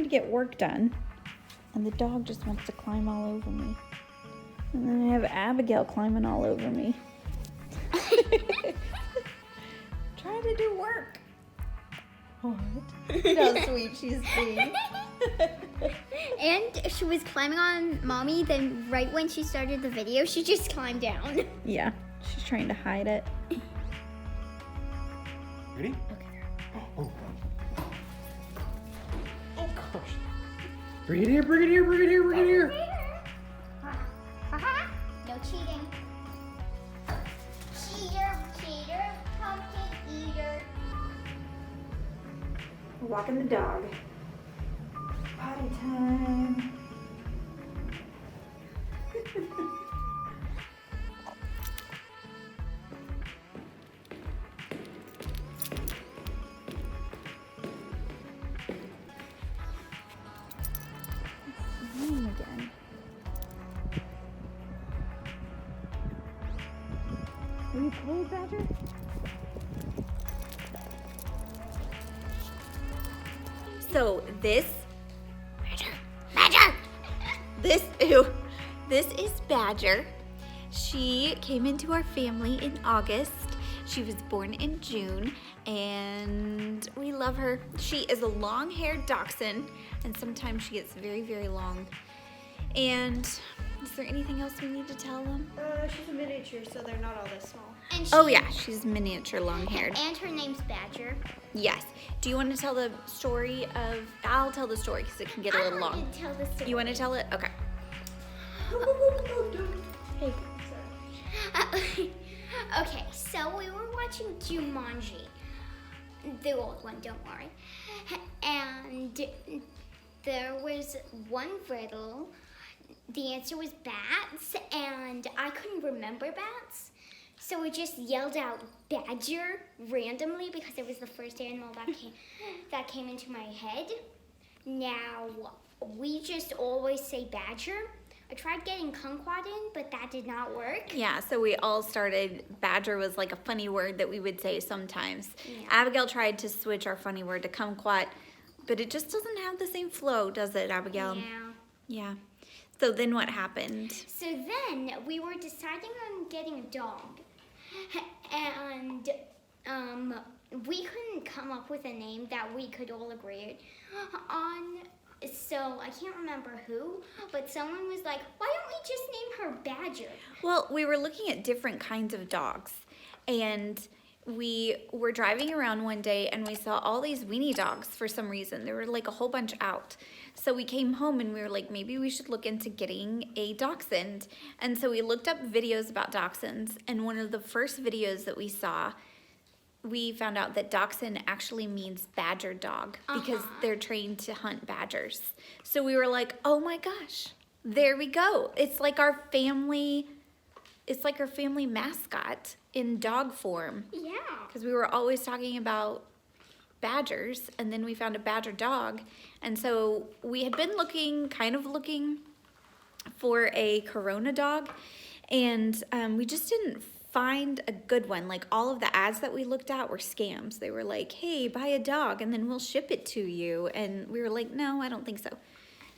to get work done, and the dog just wants to climb all over me. And then I have Abigail climbing all over me. Trying to do work. What? How sweet she's being. And she was climbing on Mommy, then right when she started the video, she just climbed down. Yeah, she's trying to hide it. Ready? Oh. Oh gosh. Bring it here, bring it here, bring it here, bring it here. No cheating. Cheater, pumpkin eater. We're walking the dog. Potty time. Again. Are you cold, Badger? So this This is Badger. She came into our family in August. She was born in June, and we love her. She is a long-haired dachshund, and sometimes she gets very, very long. And is there anything else we need to tell them? She's a miniature, so they're not all this small. And Oh yeah, she's miniature long-haired. And her name's Badger. Yes. Do you want to tell the story of... I'll tell the story because it can get a little long. I want to tell the story. You want to tell it? Okay. Hey. Okay, so we were watching Jumanji. The old one, don't worry. And there was one riddle. The answer was bats, and I couldn't remember bats. So we just yelled out Badger randomly because it was the first animal that came into my head. Now, we just always say Badger. I tried getting kumquat in, but that did not work. Yeah, so we all started, Badger was like a funny word that we would say sometimes. Yeah. Abigail tried to switch our funny word to kumquat, but it just doesn't have the same flow, does it, Abigail? Yeah. Yeah. So then what happened? So then we were deciding on getting a dog. And we couldn't come up with a name that we could all agree on. So I can't remember who, but someone was like, why don't we just name her Badger? Well, we were looking at different kinds of dogs, and we were driving around one day and we saw all these weenie dogs for some reason. There were like a whole bunch out. So we came home and we were like, maybe we should look into getting a dachshund. And so we looked up videos about dachshunds, and one of the first videos that we saw, we found out that dachshund actually means badger dog because they're trained to hunt badgers. So we were like, oh my gosh, there we go. It's like our family mascot in dog form. Yeah. Because we were always talking about badgers, and then we found a badger dog. And so we had been looking for a Corona dog, and we just didn't find a good one. Like, all of the ads that we looked at were scams. They were like, hey, buy a dog and then we'll ship it to you. And we were like, no, I don't think so.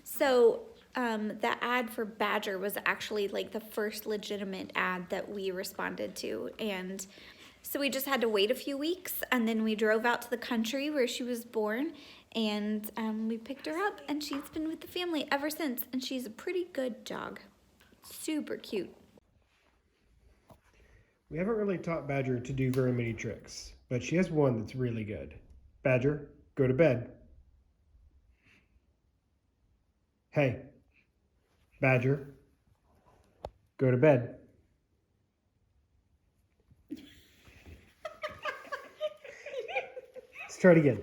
So the ad for Badger was actually like the first legitimate ad that we responded to. And so we just had to wait a few weeks, and then we drove out to the country where she was born, and we picked her up, and she's been with the family ever since. And she's a pretty good dog. Super cute. We haven't really taught Badger to do very many tricks, but she has one that's really good. Badger, go to bed. Hey, Badger, go to bed. Let's try it again.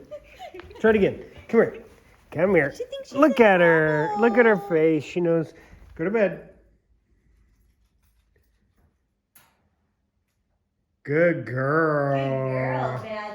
Try it again. Come here. Come here. Look at her. Look at her face. She knows. Go to bed. Good girl. Badger.